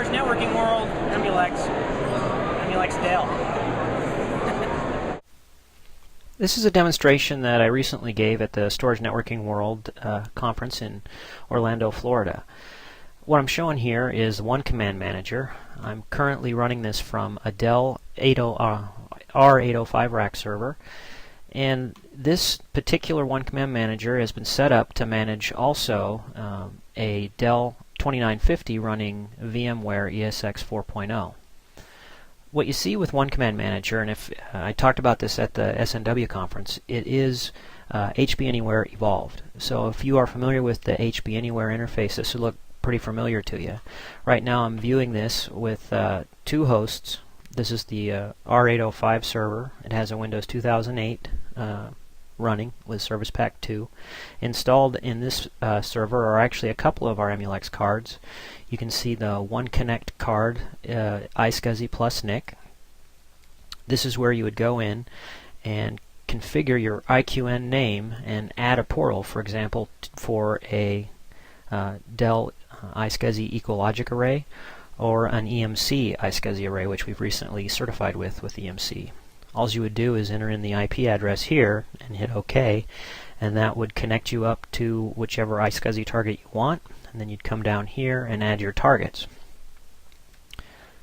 Converged Networking world, Emulex Dell. This is a demonstration that I recently gave at the Storage Networking World conference in Orlando, Florida. What I'm showing here is OneCommand Manager. I'm currently running this from a Dell R805 rack server, and this particular OneCommand Manager has been set up to manage also a Dell 2950 running VMware ESX 4.0. What you see with OneCommand Manager, and if I talked about this at the SNW conference, it is HB Anywhere evolved. So if you are familiar with the HB Anywhere interface, this will look pretty familiar to you. Right now I'm viewing this with two hosts. This is the R805 server. It has a Windows 2008 running with Service Pack 2. Installed in this server are actually a couple of our Emulex cards. You can see the OneConnect card, iSCSI+NIC. This is where you would go in and configure your IQN name and add a portal, for example, for a Dell iSCSI EqualLogic array or an EMC iSCSI array, which we've recently certified with EMC. All you would do is enter in the IP address here and hit OK, and that would connect you up to whichever iSCSI target you want, and then you'd come down here and add your targets.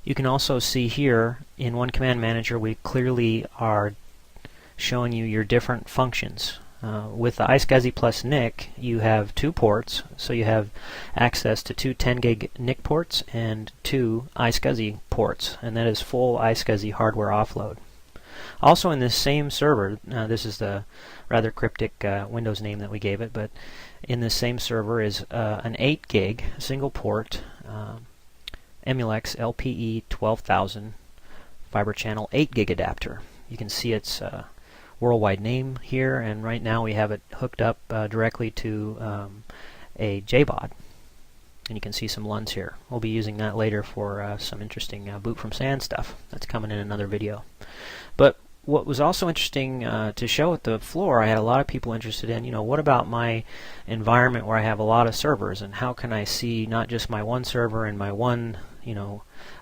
You can also see here in OneCommand Manager we clearly are showing you your different functions. With the iSCSI+NIC you have two ports, so you have access to two 10 gig NIC ports and two iSCSI ports, and that is full iSCSI hardware offload. Also in this same server, this is the rather cryptic Windows name that we gave it, but in this same server is an 8 gig single port Emulex LPE 12000 fiber channel 8 gig adapter. You can see its worldwide name here, and right now we have it hooked up directly to a JBOD, and you can see some LUNs here. We'll be using that later for some interesting boot from SAN stuff that's coming in another video. But what was also interesting to show at the floor, I had a lot of people interested in, what about my environment where I have a lot of servers, and how can I see not just my one server and my one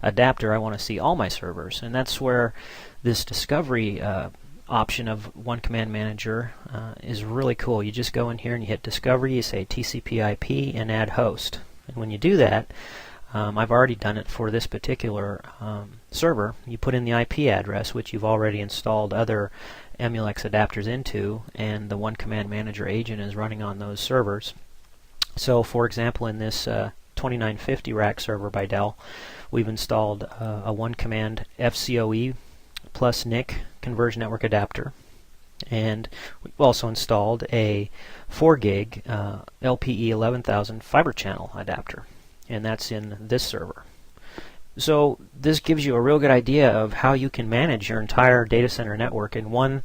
adapter? I want to see all my servers, and that's where this discovery option of OneCommand Manager is really cool. You just go in here and you hit Discovery, you say TCP/IP and add host, and when you do that, I've already done it for this particular server. You put in the IP address, which you've already installed other Emulex adapters into, and the OneCommand Manager agent is running on those servers. So for example, in this 2950 rack server by Dell, we've installed a OneCommand FCoE+NIC Converged Network adapter, and we've also installed a 4 gig LPE 11000 fiber channel adapter, and that's in this server. So this gives you a real good idea of how you can manage your entire data center network in one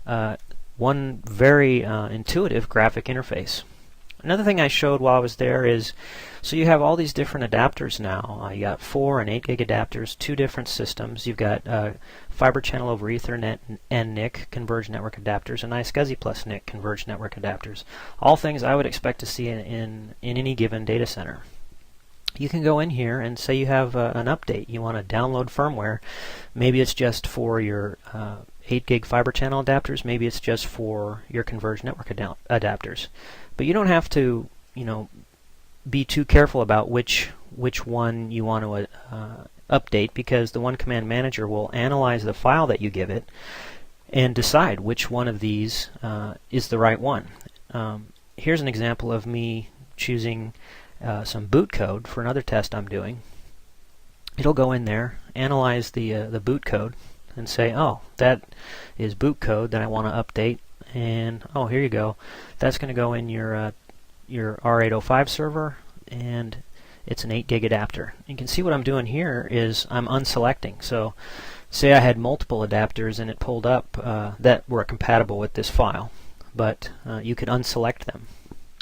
very intuitive graphic interface. Another thing I showed while I was there is, so you have all these different adapters now. You got 4 and 8 gig adapters, two different systems. You've got fiber channel over Ethernet and NIC converged network adapters, and iSCSI+NIC converged network adapters. All things I would expect to see in any given data center. You can go in here and say you have an update. You want to download firmware. Maybe it's just for your 8 gig fiber channel adapters. Maybe it's just for your converged network adapters. But you don't have to, be too careful about which one you want to update, because the OneCommand Manager will analyze the file that you give it and decide which one of these is the right one. Here's an example of me choosing some boot code for another test I'm doing. It'll go in there, analyze the boot code, and say, oh, that is boot code that I want to update, and oh, here you go. That's going to go in your R805 server, and it's an 8 gig adapter. You can see what I'm doing here is I'm unselecting. So say I had multiple adapters and it pulled up that were compatible with this file, but you could unselect them.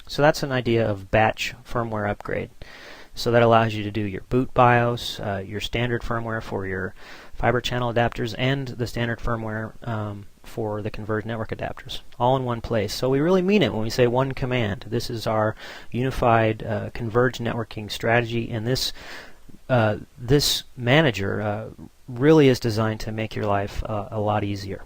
So that's an idea of batch firmware upgrade. So that allows you to do your boot BIOS, your standard firmware for your fiber channel adapters, and the standard firmware for the converged network adapters, all in one place. So we really mean it when we say OneCommand. This is our unified converged networking strategy, and this this manager really is designed to make your life a lot easier.